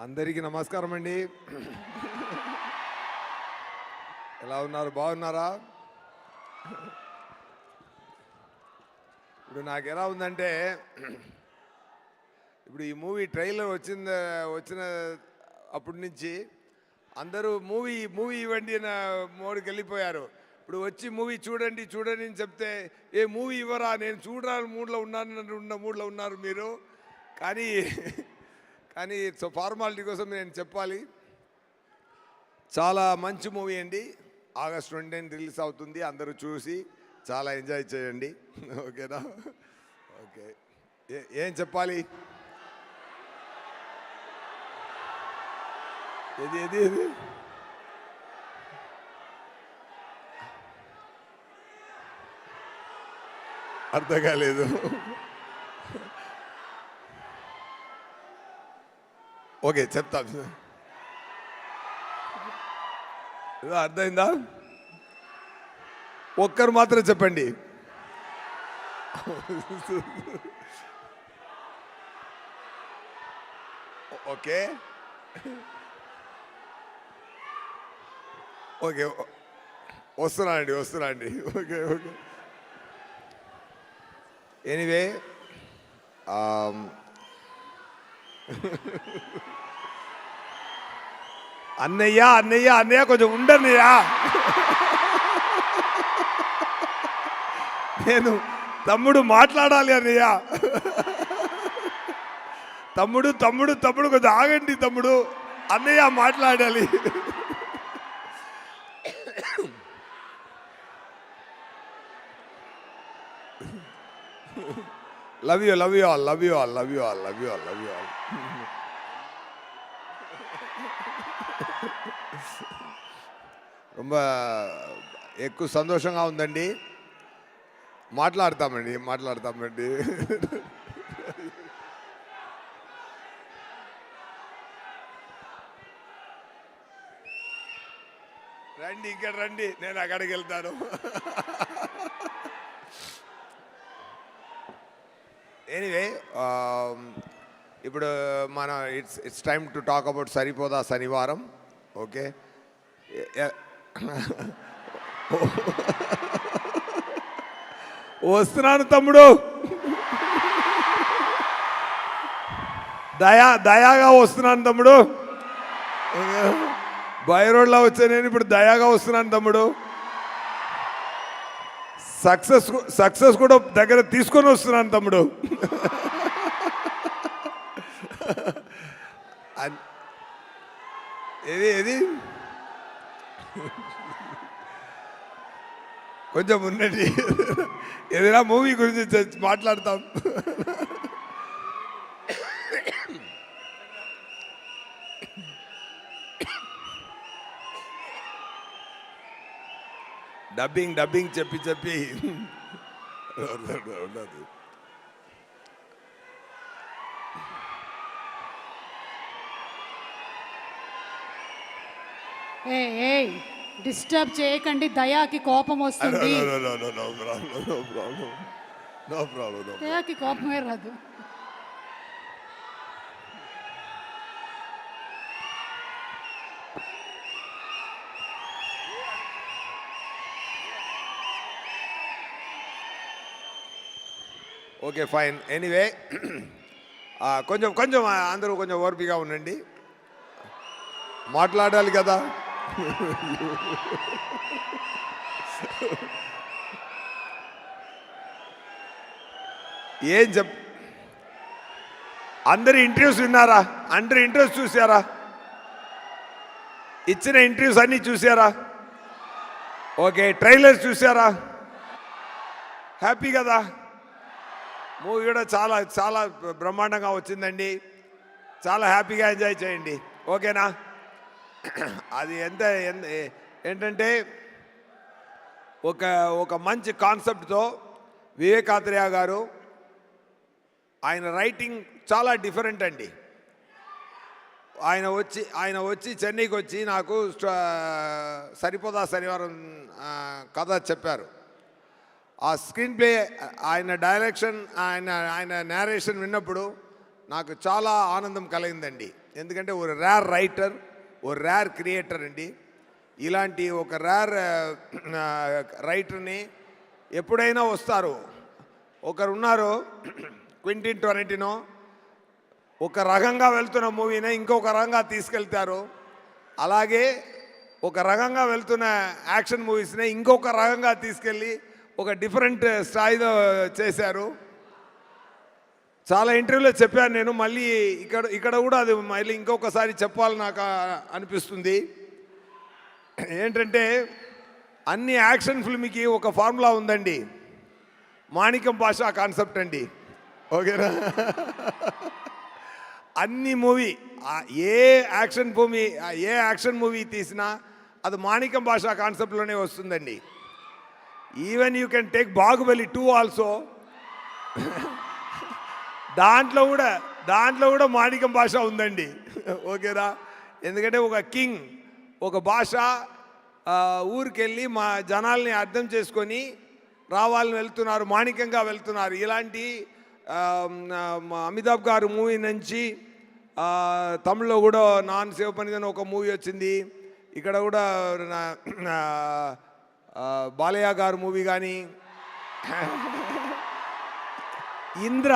అందరికీ నమస్కారం అండి. ఎలా ఉన్నారు? బాగున్నారా? ఇప్పుడు నాకు ఎలా ఉందంటే, ఇప్పుడు ఈ మూవీ ట్రైలర్ వచ్చిన అప్పటి నుంచి అందరూ మూవీ ఇవ్వండి నా మోడికి వెళ్ళిపోయారు. ఇప్పుడు వచ్చి మూవీ చూడండి చూడండి అని చెప్తే ఏ మూవీ ఇవ్వరా, నేను చూడాలని మూడ్లో ఉన్నారు మీరు. కానీ సో ఫార్మాలిటీ కోసం నేను చెప్పాలి, చాలా మంచి మూవీ అండి. ఆగస్ట్ 20 రిలీజ్ అవుతుంది. అందరూ చూసి చాలా ఎంజాయ్ చేయండి. ఓకేనా? ఓకే, ఏం చెప్పాలి? ఏది అర్థం కాలేదు. ఓకే, చెప్తా. అర్థమైందా? ఒక్కరు మాత్రం చెప్పండి. ఓకే ఓకే, వస్తున్నా అండి. ఓకే ఓకే, ఎనీవే అన్నయ్య కొంచెం ఉండన్నయ్యా. నేను తమ్ముడు మాట్లాడాలి అన్నయ్య. తమ్ముడు కొంచెం ఆగండి తమ్ముడు, అన్నయ్య మాట్లాడాలి. Love you all. ரொம்ப ఎక్కువ సంతోషంగా ఉందండి. మాట్లాడతామండి. రండి, ఇక్కడ రండి, నేను అక్కడికి వెళ్తాను. ఎనీవే, ఇప్పుడు మన it's time to talk about Saripodhaa Sanivaaram. Okay, వస్తున్నాను తమ్ముడు. దయాగా వస్తున్నాను తమ్ముడు. బై రోడ్లో వచ్చా నేను, ఇప్పుడు దయాగా వస్తున్నాను తమ్ముడు. సక్సెస్ కూడా దగ్గర తీసుకొని వస్తున్నాను తమ్ముడు. ఏది కొంచెం ఉండండి, ఏదైనా మూవీ గురించి మాట్లాడతాం. డబ్బింగ్ చెప్పి ఉండదు. డిస్టర్బ్ చేయకండి, దయాకి కోపం వస్తుంది. No problem. దయాకి కోపమే రాదు. Okay, fine. ఎనీవే, కొంచెం అందరూ కొంచెం ఓర్పిగా ఉండండి, మాట్లాడాలి కదా. అందరి ఇంటర్వ్యూస్ విన్నారా? అందరి ఇంటర్వ్యూస్ చూసారా? ఇచ్చిన ఇంటర్వ్యూస్ అన్నీ చూసారా? ఓకే, ట్రైలర్స్ చూసారా? హ్యాపీ కదా? మూవీ కూడా చాలా బ్రహ్మాండంగా వచ్చిందండి. చాలా హ్యాపీగా ఎంజాయ్ చేయండి. ఓకేనా? అది ఏంటంటే ఒక మంచి కాన్సెప్ట్తో వివేకాత్రేయ గారు, ఆయన రైటింగ్ చాలా డిఫరెంట్ అండి. ఆయన వచ్చి చెన్నైకి వచ్చి నాకు సరిపోదా శనివారం కథ చెప్పారు. ఆ స్క్రీన్ ప్లే, ఆయన డైరెక్షన్, ఆయన నేరేషన్ విన్నప్పుడు నాకు చాలా ఆనందం కలిగిందండి. ఎందుకంటే ఒక రేర్ రైటర్, ఒక రేర్ క్రియేటర్ అండి. ఇలాంటి ఒక రేర్ రైటర్ని ఎప్పుడైనా వస్తారు. ఒకరు ఉన్నారు క్వింటిన్ టొరంటినో, ఒక రకంగా వెళ్తున్న మూవీని ఇంకొక రకంగా తీసుకెళ్తారు. అలాగే ఒక రకంగా వెళ్తున్న యాక్షన్ మూవీస్ని ఇంకొక రకంగా తీసుకెళ్ళి ఒక డిఫరెంట్ స్థాయిలో చేశారు. చాలా ఇంటర్వ్యూలో చెప్పాను నేను, మళ్ళీ ఇక్కడ కూడా అది మళ్ళీ ఇంకొకసారి చెప్పాలని నాకు అనిపిస్తుంది. ఏంటంటే అన్ని యాక్షన్ ఫిల్మ్కి ఒక ఫార్ములా ఉందండి, మాణిక్యం భాష కాన్సెప్ట్ అండి. ఓకేనా? అన్ని మూవీ ఏ యాక్షన్ మూవీ తీసినా అది మాణిక్యం భాష కాన్సెప్ట్లోనే వస్తుందండి. Even you can take Baahubali 2 also. దాంట్లో కూడా మాణిక్యం భాష ఉందండి. ఓకేనా? ఎందుకంటే ఒక కింగ్ ఒక భాష ఊరికెళ్ళి మా జనాల్ని అర్థం చేసుకొని రావాలని వెళ్తున్నారు, మాణిక్యంగా వెళ్తున్నారు. ఇలాంటి అమితాబ్ గారు మూవీ నుంచి తమిళ్లో కూడా నాన్ శివపనిదని ఒక మూవీ వచ్చింది. ఇక్కడ కూడా బాలయ్య గారు మూవీ కానీ ఇంద్ర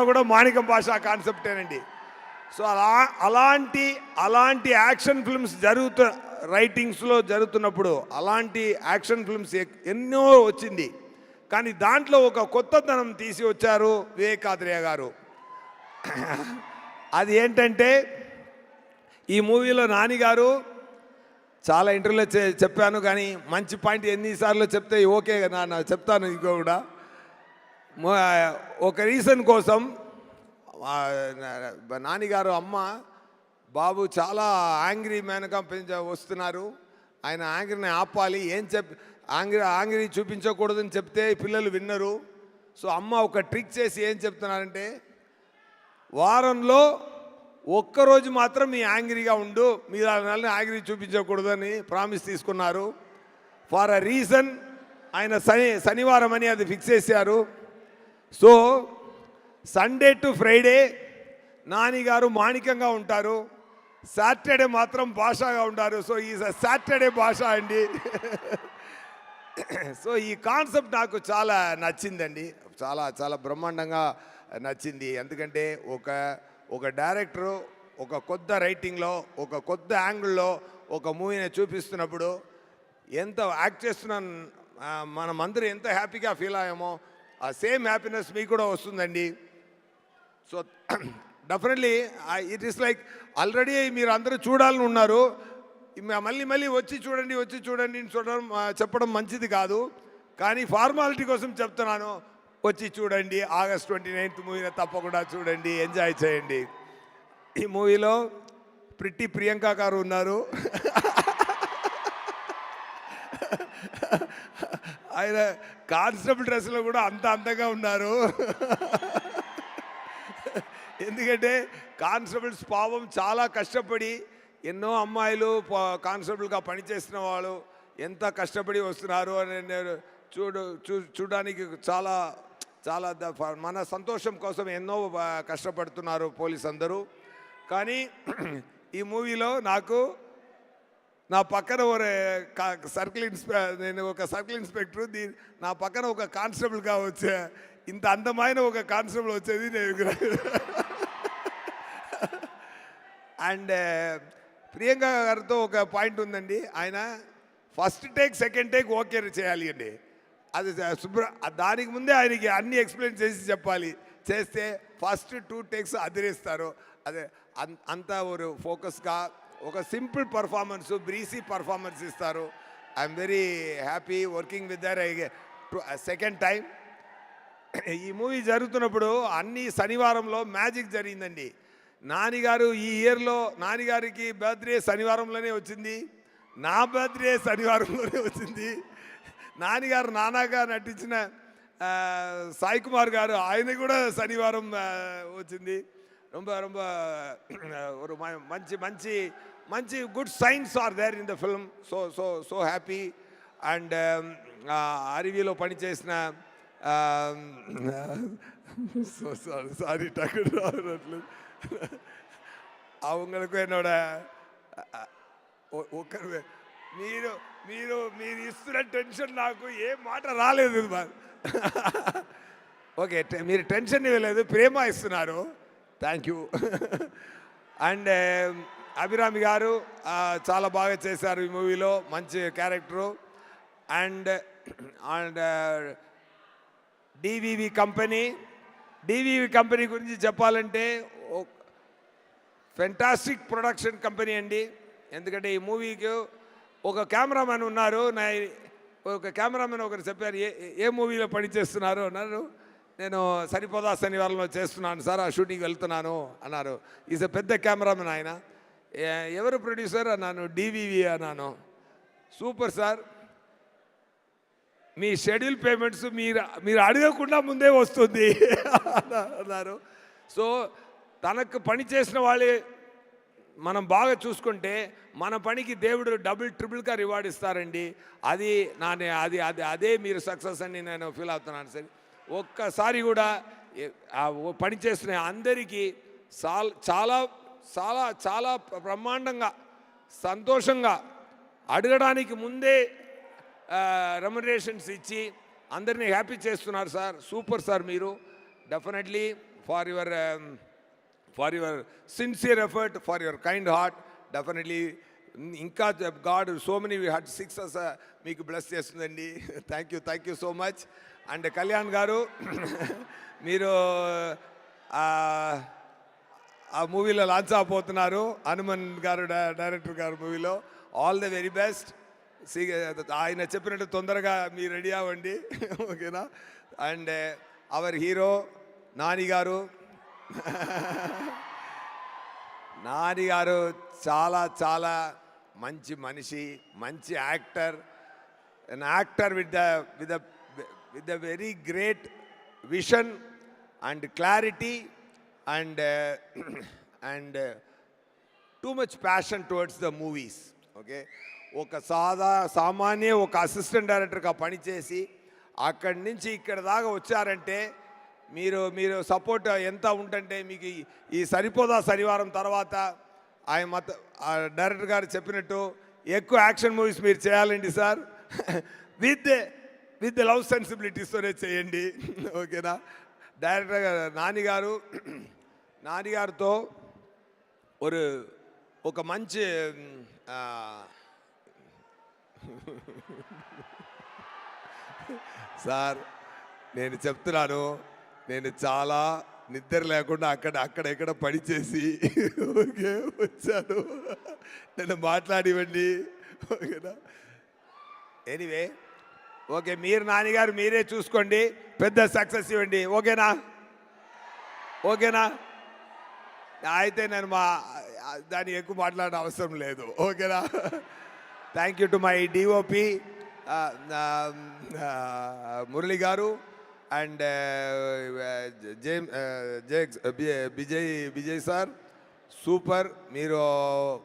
కూడా మాణిక్యం భాష కాన్సెప్టేనండి. సో అలాంటి యాక్షన్ ఫిల్మ్స్ రైటింగ్స్లో జరుగుతున్నప్పుడు అలాంటి యాక్షన్ ఫిల్మ్స్ ఎన్నో వచ్చింది. కానీ దాంట్లో ఒక కొత్తదనం తీసి వచ్చారు వివేకాద్రయ్య గారు. అది ఏంటంటే ఈ మూవీలో నాని గారు చాలా ఇంటర్వ్యూలో చెప్పాను, కానీ మంచి పాయింట్ ఎన్నిసార్లు చెప్తే ఓకే నా చెప్తాను. ఇంకో కూడా ఒక రీజన్ కోసం నానిగారు అమ్మ బాబు చాలా యాంగ్రీ మ్యాన్గా వస్తున్నారు, ఆయన యాంగ్రీని ఆపాలి, యాంగ్రీ చూపించకూడదని చెప్తే పిల్లలు విన్నరు. సో అమ్మ ఒక ట్రిక్ చేసి ఏం చెప్తున్నారంటే, వారంలో ఒక్కరోజు మాత్రం మీ యాంగ్రీగా ఉండు, మీరు యాంగ్రీ చూపించకూడదని ప్రామిస్ తీసుకున్నారు. ఫర్ అ రీజన్ ఆయన శనివారం అని అది ఫిక్స్ చేశారు. So Sunday to Friday Nani గారు మాణిక్యంగా ఉంటారు, సాటర్డే మాత్రం భాషగా ఉంటారు. సో ఈ సాటర్డే భాష అండి. సో ఈ కాన్సెప్ట్ నాకు చాలా నచ్చిందండి, చాలా బ్రహ్మాండంగా నచ్చింది. ఎందుకంటే ఒక డైరెక్టరు ఒక కొత్త రైటింగ్లో ఒక కొత్త యాంగిల్లో ఒక మూవీని చూపిస్తున్నప్పుడు ఎంత యాక్ట్ చేస్తున్నాను మనమందరూ ఎంత హ్యాపీగా ఫీల్ అయ్యామో ఆ సేమ్ హ్యాపీనెస్ మీకు కూడా వస్తుందండి. So definitely it is like already మీరు అందరూ చూడాలని ఉన్నారు, మళ్ళీ వచ్చి చూడండి చెప్పడం మంచిది కాదు. కానీ ఫార్మాలిటీ కోసం చెప్తున్నాను, వచ్చి చూడండి. August 29th మూవీని తప్పకుండా చూడండి, ఎంజాయ్ చేయండి. ఈ మూవీలో ప్రిట్టి ప్రియాంక గారు ఉన్నారు. ఆయన కానిస్టేబుల్ డ్రెస్లో కూడా అంత అందంగా ఉన్నారు. ఎందుకంటే కానిస్టేబుల్స్ పాపం చాలా కష్టపడి, ఎన్నో అమ్మాయిలు కానిస్టేబుల్గా పనిచేసిన వాళ్ళు ఎంత కష్టపడి వస్తున్నారు అని నేను చూడడానికి చాలా మన సంతోషం కోసం ఎన్నో కష్టపడుతున్నారు పోలీస్ అందరూ. కానీ ఈ మూవీలో నా పక్కన నేను ఒక సర్కిల్ ఇన్స్పెక్టర్, నా పక్కన ఒక కానిస్టేబుల్గా వచ్చే ఇంత అందమైన ఒక కానిస్టేబుల్ వచ్చేది నేను. అండ్ ప్రియాంక గారితో ఒక పాయింట్ ఉందండి, ఆయన first take second take okay చేయాలి అండి. అది దానికి ముందే ఆయనకి అన్ని ఎక్స్ప్లెయిన్ చేసి చెప్పాలి, చేస్తే ఫస్ట్ 2 టేక్స్ అదిరేస్తారు. అదే అంత ఒక ఫోకస్గా ఒక సింపుల్ పర్ఫార్మెన్స్, బ్రీసీ పర్ఫార్మెన్స్ ఇస్తారు. I'm very happy working with their second time. ఈ మూవీ జరుగుతున్నప్పుడు అన్ని శనివారంలో మ్యాజిక్ జరిగిందండి. నానిగారు ఈ ఇయర్లో నానిగారికి బర్త్డే శనివారంలోనే వచ్చింది, నా బర్త్డే శనివారంలోనే వచ్చింది. నానిగారు నానాగా నటించిన సాయి కుమార్ గారు ఆయన కూడా శనివారం వచ్చింది. ఒక మంచి good signs are there in the film. So happy. And అరివిలో పనిచేసిన సారీ டக்குனு రావట్లేదు அவங்களுக்கு என்னோட ఒకరు మీరు మీరు మీరు ఇస్తున్న టెన్షన్ నాకు ఏ మాట రాలేదు ఓకే మీరు టెన్షన్ ఇవ్వలేదు ప్రేమ ఇస్తున్నారు థ్యాంక్ యూ అండ్ అభిరామి గారు చాలా బాగా చేశారు ఈ మూవీలో మంచి character and and DVV company గురించి చెప్పాలంటే ఫెంటాస్టిక్ ప్రొడక్షన్ కంపెనీ అండి ఎందుకంటే ఈ మూవీకి ఒక కెమెరామెన్ ఉన్నారు ఒక కెమెరామెన్ ఒకరు చెప్పారు ఏ మూవీలో పనిచేస్తున్నారు అన్నారు నేను సరిపోదా శనివారంలో చేస్తున్నాను సార్ ఆ షూటింగ్కి వెళ్తున్నాను అన్నారు ఈజ్ పెద్ద కెమెరామెన్ ఆయన ఎవరు ప్రొడ్యూసర్ అన్నాను డివివి అన్నాను సూపర్ సార్ మీ షెడ్యూల్ పేమెంట్స్ మీరు అడగకుండా ముందే వస్తుంది అన్నారు సో తనకు పని చేసిన వాళ్ళే మనం బాగా చూసుకుంటే మన పనికి దేవుడు డబుల్ ట్రిపుల్గా రివార్డ్ ఇస్తారండి అది అదే మీరు సక్సెస్ అని నేను ఫీల్ అవుతున్నాను సార్ ఒక్కసారి కూడా పని చేస్తున్న అందరికీ చాలా చాలా చాలా బ్రహ్మాండంగా సంతోషంగా అడగడానికి ముందే రెమ్యునరేషన్స్ ఇచ్చి అందరినీ హ్యాపీ చేస్తున్నారు సార్ సూపర్ సార్ మీరు definitely for your sincere effort for your kind heart definitely ఇంకా God so many heart success మీకు బ్లెస్ చేస్తుందండి thank you so much and Kalyan garu మీరు ఆ మూవీలో లాంచ్ అవబోతున్నారు హనుమన్ గారు డైరెక్టర్ గారు మూవీలో ఆల్ ది వెరీ బెస్ట్ ఆయన చెప్పినట్టు తొందరగా మీరు రెడీ అవ్వండి ఓకేనా అండ్ అవర్ హీరో నాని గారు చాలా చాలా మంచి మనిషి మంచి actor an actor with a very great vision and clarity and too much passion towards the movies okay ఒక సామాన్య ఒక అసిస్టెంట్ డైరెక్టర్గా పనిచేసి అక్కడి నుంచి ఇక్కడ దాకా వచ్చారంటే మీరు సపోర్ట్ ఎంత ఉంటుంటే మీకు ఈ సరిపోదా శనివారం తర్వాత ఆయన డైరెక్టర్ గారు చెప్పినట్టు ఎక్కువ యాక్షన్ మూవీస్ మీరు చేయాలండి సార్ విత్ లవ్ సెన్సిబిలిటీస్తోనే చేయండి ఓకేనా డైరెక్టర్ గారు నాని గారితో ఒక మంచి సార్ నేను చెప్తున్నాను నేను చాలా నిద్ర లేకుండా అక్కడెక్కడ పనిచేసి ఓకే వచ్చాను నేను మాట్లాడివ్వండి ఓకేనా ఎనీవే ఓకే మీరు నాన్నగారు మీరే చూసుకోండి పెద్ద సక్సెస్ ఇవ్వండి ఓకేనా అయితే నేను దాన్ని ఎక్కువ మాట్లాడే అవసరం లేదు ఓకేనా thank you to my DOP Murali గారు అండ్ విజయ్ సార్ సూపర్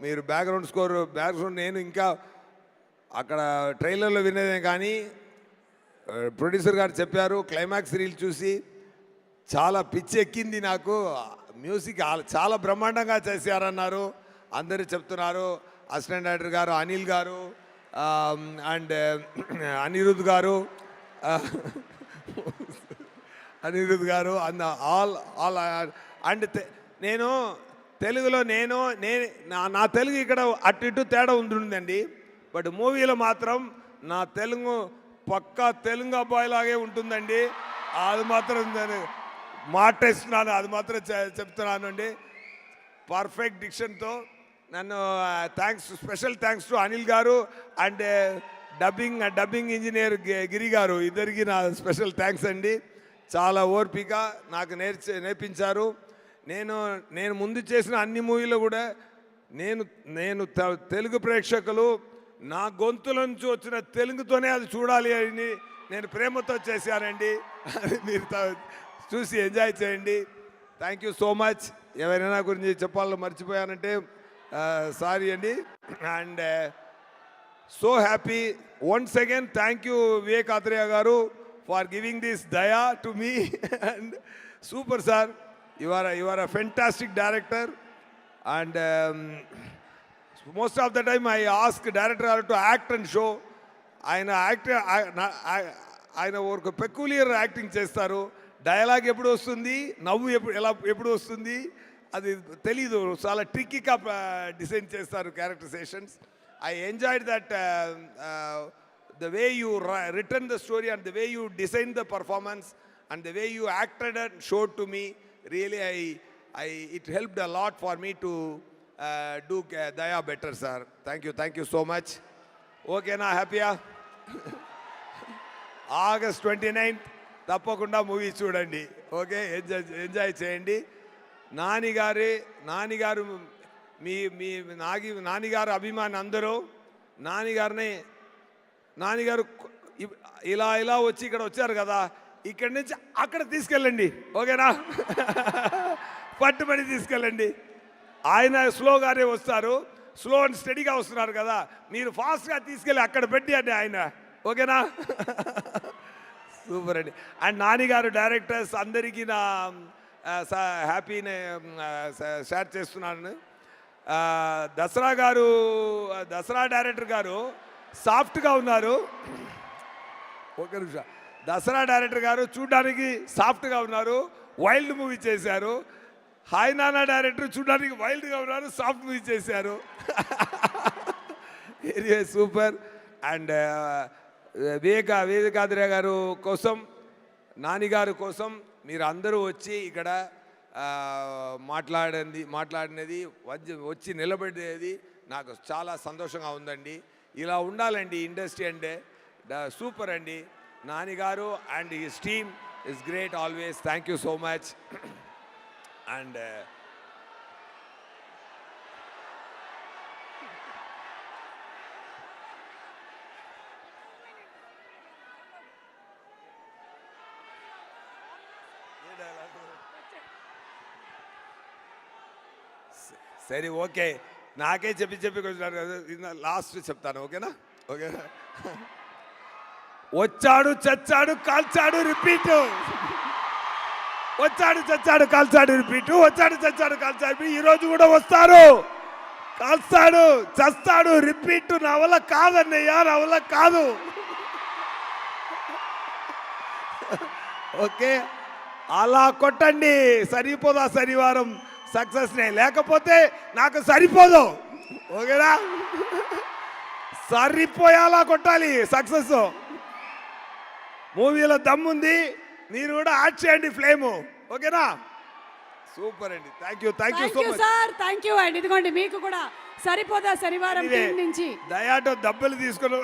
మీరు బ్యాక్గ్రౌండ్ నేను ఇంకా అక్కడ ట్రైలర్లో వినేదే కానీ ప్రొడ్యూసర్ గారు చెప్పారు క్లైమాక్స్ రీల్ చూసి చాలా పిచ్చి ఎక్కింది నాకు మ్యూజిక్ చాలా బ్రహ్మాండంగా చేశారన్నారు అందరూ చెప్తున్నారు అసిస్టెంట్ డైరెక్టర్ గారు అనిల్ గారు అండ్ అనిరుద్ గారు అండ్ ఆల్ అండ్ నేను తెలుగులో నా తెలుగు ఇక్కడ అటు ఇటు తేడా ఉంటుందండి బట్ మూవీలో మాత్రం నా తెలుగు పక్కా తెలుగు అబ్బాయిలాగే ఉంటుందండి అది మాత్రం నేను మాటేస్తున్నాను అది మాత్రం చెప్తున్నాను అండి పర్ఫెక్ట్ డిక్షన్తో నన్ను స్పెషల్ థ్యాంక్స్ టు అనిల్ గారు అండ్ డబ్బింగ్ ఇంజనీర్ గిరి గారు ఇద్దరికి నా స్పెషల్ థ్యాంక్స్ అండి చాలా ఓర్పిక నాకు నేర్పించారు నేను ముందు చేసిన అన్ని మూవీలో కూడా నేను తెలుగు ప్రేక్షకులు నా గొంతుల నుంచి వచ్చిన తెలుగుతోనే అది చూడాలి అని నేను ప్రేమతో చేశానండి అది మీరు చూసి ఎంజాయ్ చేయండి థ్యాంక్ యూ సో మచ్ ఎవరైనా గురించి చెప్పాలో మర్చిపోయానంటే సారీ అండి and so happy. Once again thank you Vivek Atreya garu for giving this దయా to me. And super sir, you are a fantastic director. And most of the time I ask director garu to act and show. ఆయన ఒక peculiar acting చేస్తారు. Dialogue ఎప్పుడు వస్తుంది, నవ్వు ఎప్పుడు వస్తుంది అది తెలీదు. చాలా ట్రిక్కీగా డిజైన్ చేస్తారు characterisations. I enjoyed that the way you written the story and the way you designed the performance and the way you acted and showed to me, really it helped a lot for me to do Daya better, sir. Thank you so much. Okay na, happy ah? August 29th తప్పకుండా movie చూడండి. Okay, enjoy చేయండి. నానిగారు మీ నానిగారు అభిమాని అందరూ నానిగారు ఇలా వచ్చి ఇక్కడ వచ్చారు కదా, ఇక్కడి నుంచి అక్కడ తీసుకెళ్ళండి. ఓకేనా? పట్టుబడి తీసుకెళ్ళండి. ఆయన స్లోగానే వస్తారు, స్లో అండ్ స్టడీగా వస్తున్నారు కదా, మీరు ఫాస్ట్గా తీసుకెళ్ళి అక్కడ పెట్టి అండి ఆయన. ఓకేనా? సూపర్ అండి. అండ్ నానిగారు డైరెక్టర్స్ అందరికీ నా హ్యాపీని షేర్ చేస్తున్నాను. దసరా డైరెక్టర్ గారు సాఫ్ట్గా ఉన్నారు. ఒక నిమిషం. దసరా డైరెక్టర్ గారు చూడడానికి సాఫ్ట్గా ఉన్నారు, వైల్డ్ మూవీ చేశారు. హాయ్ నానా డైరెక్టర్ చూడడానికి వైల్డ్గా ఉన్నారు, సాఫ్ట్ మూవీ చేశారు. సూపర్. అండ్ వివేకాద్రయ్య గారు కోసం, నానిగారు కోసం మీరు అందరూ వచ్చి ఇక్కడ మాట్లాడినది వచ్చి నిలబడేది నాకు చాలా సంతోషంగా ఉందండి. ఇలా ఉండాలండి ఇండస్ట్రీ అంటే. సూపర్ అండి. Nani garu and his team is great always. Thank you so much. And సరే, ఓకే, నాకే చెప్పి కొంచెం లాస్ట్ చెప్తాను. ఓకేనా? ఓకేనా? వచ్చాడు చచ్చాడు కాల్చాడు రిపీట్, వచ్చాడు చచ్చాడు కాల్చాడు రిపీట్, వచ్చాడు చచ్చాడు కాల్చాడు. ఈరోజు కూడా వస్తారు, కాల్స్తాడు చస్తాడు రిపీట్. నా వల్ల కాదన్నయ్యా, నా వల్ల కాదు. ఓకే, అలా కొట్టండి, సరిపోదా శనివారం సక్సెస్నే, లేకపోతే నాకు సరిపోదు. ఓకేనా? సరిపోయేలా కొట్టాలి సక్సెస్. మూవీలో దమ్ముంది, మీరు కూడా యాడ్ చేయండి ఫ్లేము. ఓకేనా? సూపర్ అండి. Thank you so much sir. Thank you అండి. ఇదిగోండి మీకు కూడా సరిపోదా శనివారం టీం నుంచి దయాతో దెబ్బలు తీసుకున్న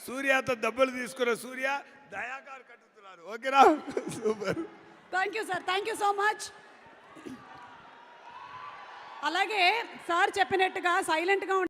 సూర్యతో దెబ్బలు తీసుకున్న సూర్య దయాగారు కట్టుతున్నారు. ఓకేనా? Super. Thank you sir. Thank you so much. అలాగే సార్ చెప్పినట్టుగా సైలెంట్గా